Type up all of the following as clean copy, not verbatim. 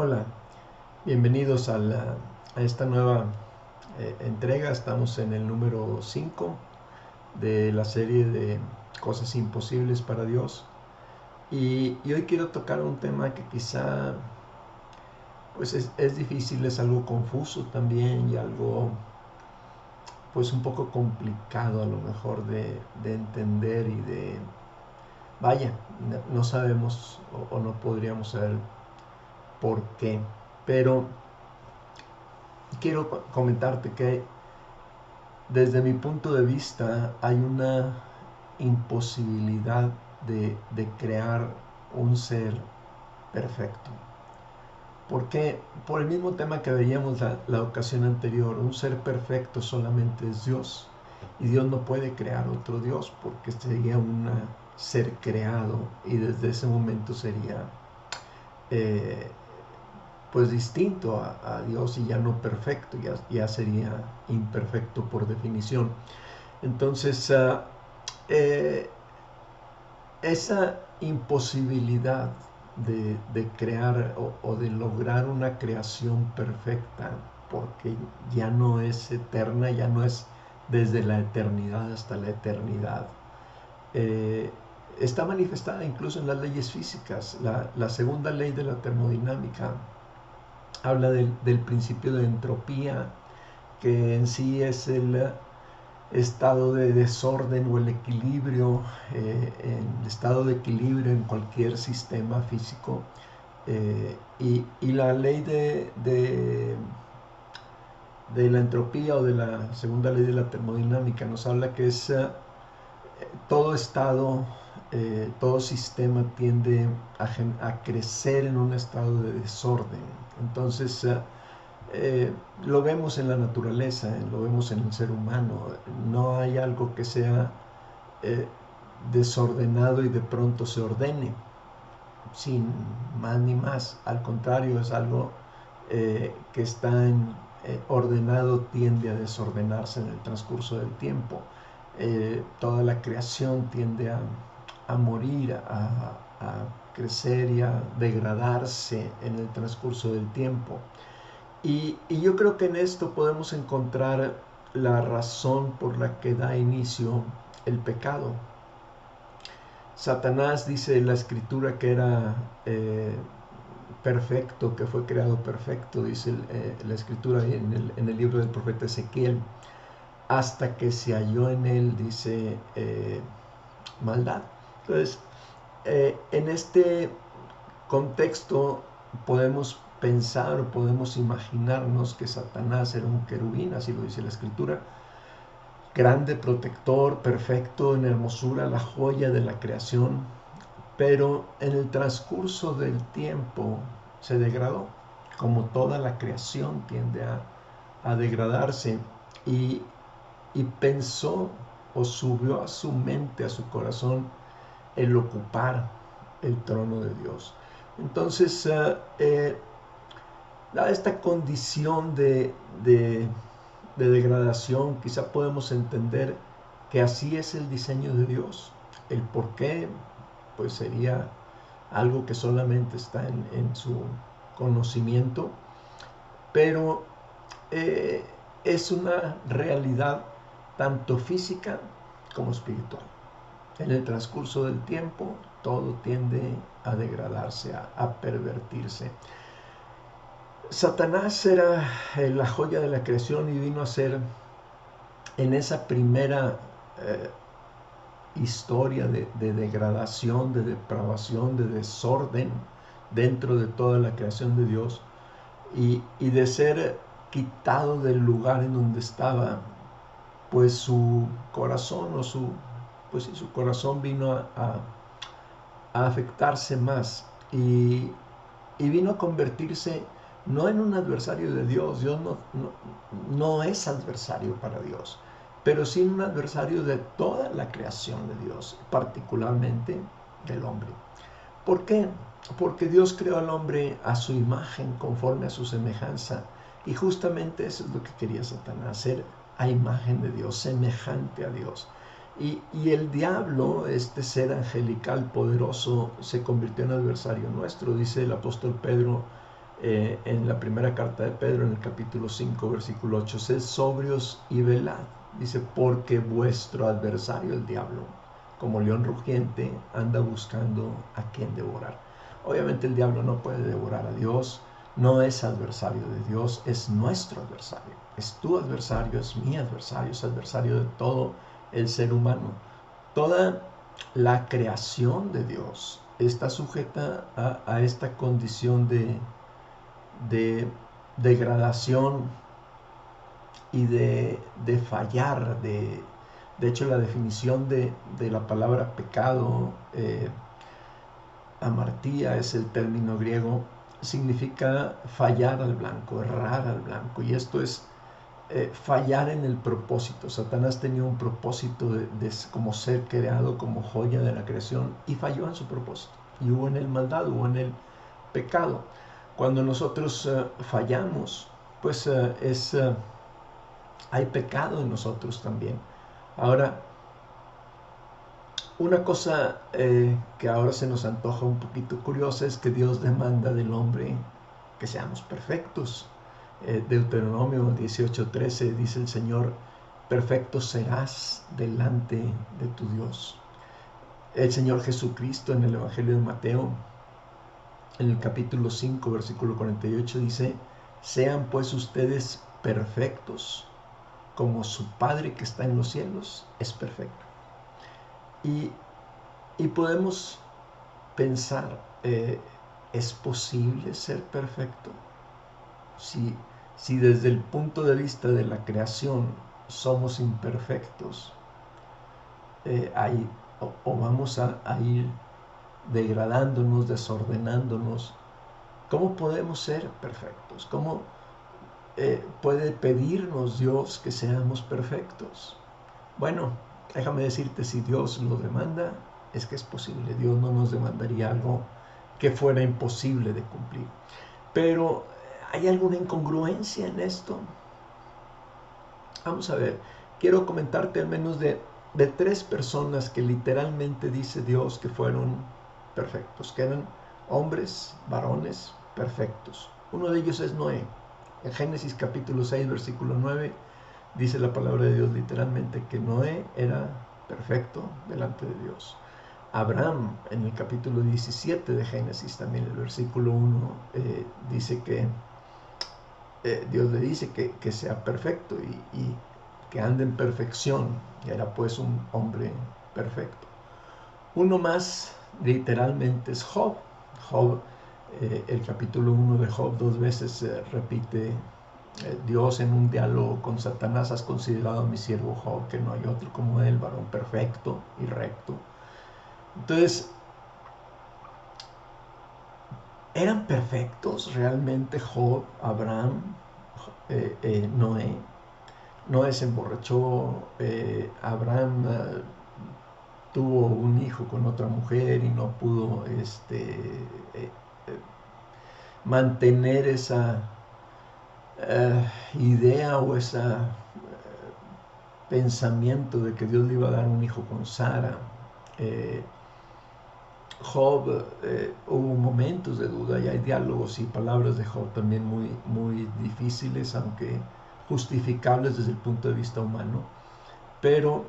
Hola, bienvenidos a esta nueva entrega. Estamos en el número 5 de la serie de Cosas Imposibles para Dios. Y hoy quiero tocar un tema que quizá pues es difícil, es algo confuso también y algo pues un poco complicado a lo mejor de entender y vaya, no sabemos o no podríamos saber por qué. Pero quiero comentarte que desde mi punto de vista hay una imposibilidad de crear un ser perfecto. Porque por el mismo tema que veíamos la ocasión anterior, un ser perfecto solamente es Dios. Y Dios no puede crear otro Dios porque sería un ser creado y desde ese momento sería eh, pues distinto a Dios y ya no perfecto, ya sería imperfecto por definición. Entonces, eh, esa imposibilidad de crear o de lograr una creación perfecta, porque ya no es eterna, ya no es desde la eternidad hasta la eternidad, eh, está manifestada incluso en las leyes físicas. La segunda ley de la termodinámica habla del principio de entropía, que en sí es el estado de desorden o el equilibrio, el estado de equilibrio en cualquier sistema físico. Y la ley de la entropía o de la segunda ley de la termodinámica nos habla que es todo estado, todo sistema tiende a crecer en un estado de desorden. Entonces, lo vemos en la naturaleza, lo vemos en el ser humano. No hay algo que sea eh, desordenado y de pronto se ordene, sin más ni más. Al contrario, es algo que está ordenado, tiende a desordenarse en el transcurso del tiempo. Toda la creación tiende a morir, a crecer y a degradarse en el transcurso del tiempo. Y yo creo que en esto podemos encontrar la razón por la que da inicio el pecado. Satanás dice en la escritura que era perfecto, que fue creado perfecto, dice la escritura en el libro del profeta Ezequiel, hasta que se halló en él, dice, maldad. Entonces, en este contexto podemos pensar o podemos imaginarnos que Satanás era un querubín, así lo dice la escritura, grande, protector, perfecto en hermosura, la joya de la creación, pero en el transcurso del tiempo se degradó, como toda la creación tiende a degradarse, y, y pensó o subió a su mente, a su corazón, el ocupar el trono de Dios. Entonces, dada esta condición de degradación, quizá podemos entender que así es el diseño de Dios. El por qué, pues sería algo que solamente está en su conocimiento, pero eh, es una realidad tanto física como espiritual. En el transcurso del tiempo, todo tiende a degradarse, a pervertirse. Satanás era la joya de la creación y vino a ser en esa primera historia de degradación, de depravación, de desorden dentro de toda la creación de Dios, y de ser quitado del lugar en donde estaba, pues su corazón pues sí, su corazón vino a afectarse más y vino a convertirse no en un adversario de Dios. Dios no es adversario para Dios, pero sí un adversario de toda la creación de Dios, particularmente del hombre. ¿Por qué? Porque Dios creó al hombre a su imagen, conforme a su semejanza, y justamente eso es lo que quería Satanás, ser a imagen de Dios, semejante a Dios. Y el diablo, este ser angelical poderoso, se convirtió en adversario nuestro. Dice el apóstol Pedro en la primera carta de Pedro, en el capítulo 5, versículo 8, sed sobrios y velad. Dice, porque vuestro adversario, el diablo, como león rugiente, anda buscando a quien devorar. Obviamente el diablo no puede devorar a Dios, no es adversario de Dios, es nuestro adversario. Es tu adversario, es mi adversario, es adversario de todo el ser humano. Toda la creación de Dios está sujeta a esta condición de degradación y de fallar. De hecho, la definición de la palabra pecado, amartía es el término griego, significa fallar al blanco, errar al blanco. Y esto es fallar en el propósito. Satanás tenía un propósito como ser creado, como joya de la creación, y falló en su propósito. Y hubo en él maldad, hubo en él pecado. Cuando nosotros fallamos, pues hay pecado en nosotros también. Ahora, una cosa que ahora se nos antoja un poquito curiosa es que Dios demanda del hombre que seamos perfectos. Deuteronomio 18:13 dice el Señor, perfecto serás delante de tu Dios. El Señor Jesucristo en el Evangelio de Mateo, en el capítulo 5, versículo 48 dice, sean pues ustedes perfectos, como su Padre que está en los cielos es perfecto. Y podemos pensar, ¿es posible ser perfecto? Si desde el punto de vista de la creación somos imperfectos, o vamos a ir degradándonos, desordenándonos, ¿cómo podemos ser perfectos? ¿Cómo puede pedirnos Dios que seamos perfectos? Bueno, déjame decirte, si Dios lo demanda, es que es posible. Dios no nos demandaría algo que fuera imposible de cumplir. Pero, ¿hay alguna incongruencia en esto? Vamos a ver, quiero comentarte al menos de 3 personas que literalmente dice Dios que fueron perfectos, que eran hombres, varones perfectos. Uno de ellos es Noé. En Génesis capítulo 6, versículo 9, dice la palabra de Dios literalmente que Noé era perfecto delante de Dios. Abraham, en el capítulo 17 de Génesis, también el versículo 1, dice que Dios le dice que sea perfecto y que ande en perfección. Y era pues un hombre perfecto. Uno más, literalmente, es Job. Job, el capítulo 1 de Job 2 veces repite Dios en un diálogo con Satanás, has considerado a mi siervo Job, que no hay otro como él, varón perfecto y recto. Entonces, ¿eran perfectos realmente Job, Abraham, Noé? Noé se emborrachó, Abraham tuvo un hijo con otra mujer y no pudo mantener esa idea o ese pensamiento de que Dios le iba a dar un hijo con Sara. Job, hubo momentos de duda y hay diálogos y palabras de Job también muy, muy difíciles, aunque justificables desde el punto de vista humano, pero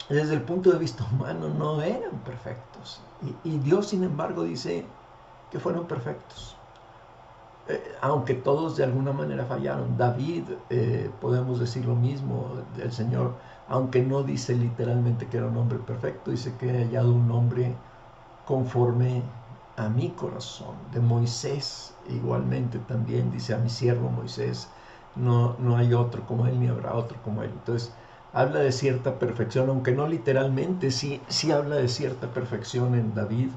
desde el punto de vista humano no eran perfectos. Y Dios, sin embargo, dice que fueron perfectos. Aunque todos de alguna manera fallaron. David, podemos decir lo mismo del Señor, aunque no dice literalmente que era un hombre perfecto, dice que he hallado un hombre conforme a mi corazón. De Moisés, igualmente también dice, a mi siervo Moisés, no hay otro como él, ni habrá otro como él. Entonces, habla de cierta perfección, aunque no literalmente, sí habla de cierta perfección en David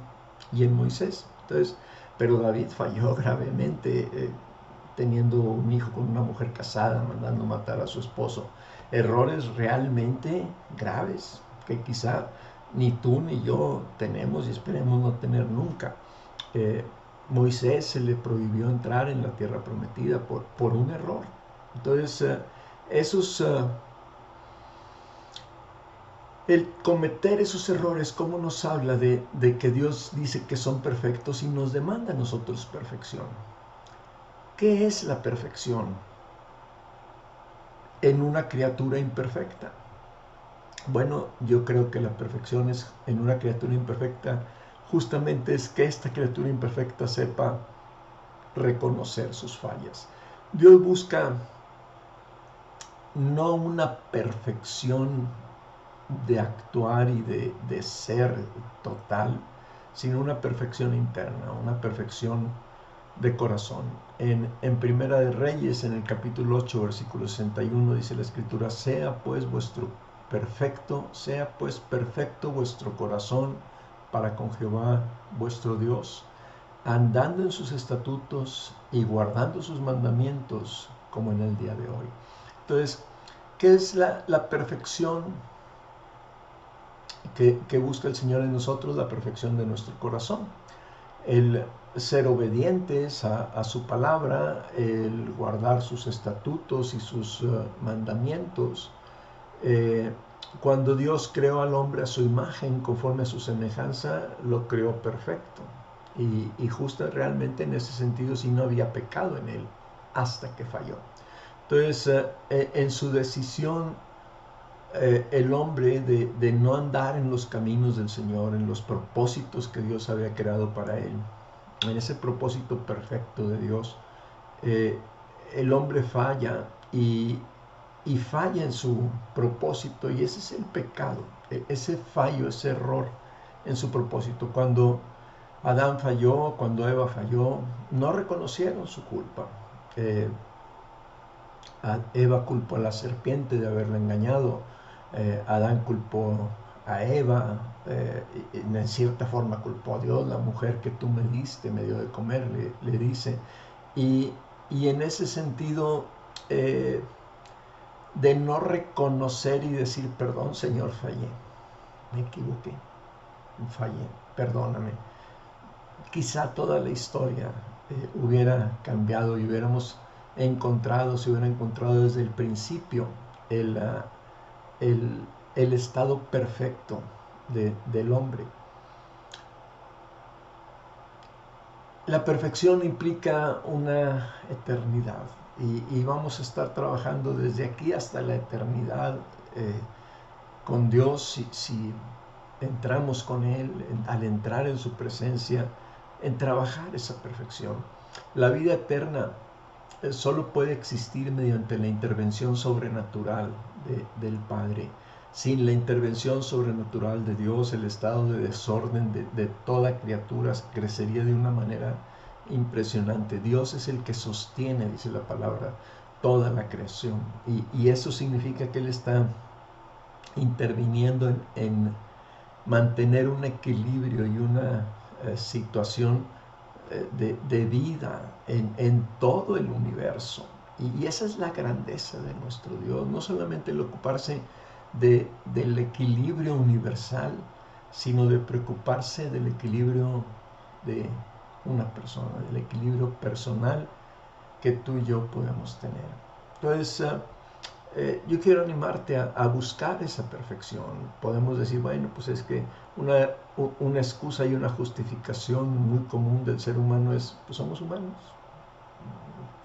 y en Moisés. Entonces, pero David falló gravemente, teniendo un hijo con una mujer casada, mandando matar a su esposo. Errores realmente graves, que quizá ni tú ni yo tenemos y esperemos no tener nunca. Moisés se le prohibió entrar en la tierra prometida por un error. Entonces, esos El cometer esos errores, ¿cómo nos habla de que Dios dice que son perfectos y nos demanda a nosotros perfección? ¿Qué es la perfección en una criatura imperfecta? Bueno, yo creo que la perfección es en una criatura imperfecta, justamente es que esta criatura imperfecta sepa reconocer sus fallas. Dios busca no una perfección de actuar y de ser total, sino una perfección interna, una perfección de corazón. En Primera de Reyes, en el capítulo 8, versículo 61, dice la Escritura: sea pues perfecto vuestro corazón para con Jehová vuestro Dios, andando en sus estatutos y guardando sus mandamientos, como en el día de hoy. Entonces, ¿qué es la perfección que busca el Señor en nosotros? La perfección de nuestro corazón. El ser obedientes a su palabra, el guardar sus estatutos y sus mandamientos. Cuando Dios creó al hombre a su imagen, conforme a su semejanza, lo creó perfecto. Y justo realmente en ese sentido sí no había pecado en él hasta que falló. Entonces, en su decisión, el hombre de no andar en los caminos del Señor, en los propósitos que Dios había creado para él, en ese propósito perfecto de Dios, eh, el hombre falla y falla en su propósito, y ese es el pecado, ese fallo, ese error en su propósito. Cuando Adán falló, cuando Eva falló, no reconocieron su culpa. Eva culpó a la serpiente de haberla engañado, Adán culpó a Eva, en cierta forma culpó a Dios: la mujer que tú me diste me dio de comer, le dice. Y en ese sentido, de no reconocer y decir: perdón, Señor, fallé, me equivoqué, fallé, perdóname, quizá toda la historia hubiera cambiado y hubiéramos encontrado, se hubiera encontrado desde el principio el, el, el estado perfecto del hombre. La perfección implica una eternidad, y vamos a estar trabajando desde aquí hasta la eternidad con Dios, si entramos con Él, al entrar en su presencia, en trabajar esa perfección. La vida eterna solo puede existir mediante la intervención sobrenatural del Padre. Sin la intervención sobrenatural de Dios, el estado de desorden de toda criatura crecería de una manera impresionante. Dios es el que sostiene, dice la palabra, toda la creación. Y eso significa que Él está interviniendo en mantener un equilibrio y una situación de vida en todo el universo. Y esa es la grandeza de nuestro Dios, no solamente el ocuparse del equilibrio universal, sino de preocuparse del equilibrio de una persona, del equilibrio personal que tú y yo podemos tener. Entonces, yo quiero animarte a buscar esa perfección. Podemos decir: bueno, pues es que una excusa y una justificación muy común del ser humano es: pues somos humanos,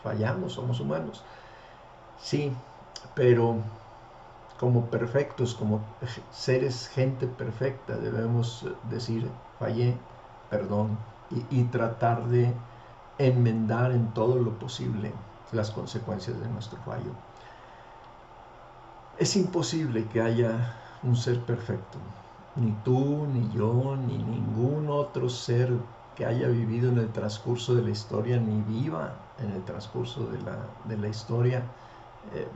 fallamos, somos humanos. Sí, pero como perfectos, como seres, gente perfecta, debemos decir: fallé, perdón, y tratar de enmendar en todo lo posible las consecuencias de nuestro fallo. Es imposible que haya un ser perfecto. Ni tú, ni yo, ni ningún otro ser que haya vivido en el transcurso de la historia, ni viva en el transcurso de la historia,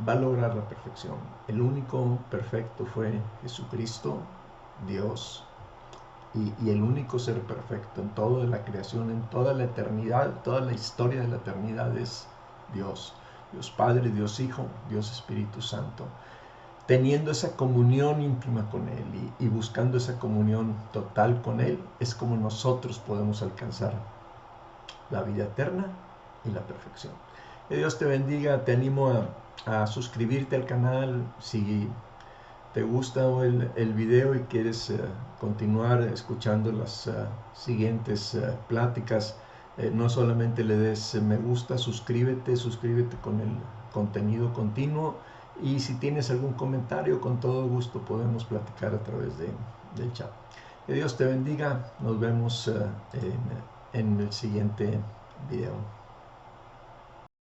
va a lograr la perfección. El único perfecto fue Jesucristo, Dios, y el único ser perfecto en toda la creación, en toda la eternidad, toda la historia de la eternidad es Dios. Dios Padre, Dios Hijo, Dios Espíritu Santo. Teniendo esa comunión íntima con Él y buscando esa comunión total con Él, es como nosotros podemos alcanzar la vida eterna y la perfección. Que Dios te bendiga. Te animo a suscribirte al canal. Si te gusta el video y quieres continuar escuchando las siguientes pláticas, no solamente le des me gusta, suscríbete con el contenido continuo, y si tienes algún comentario, con todo gusto podemos platicar a través del chat. Que Dios te bendiga, nos vemos en el siguiente video.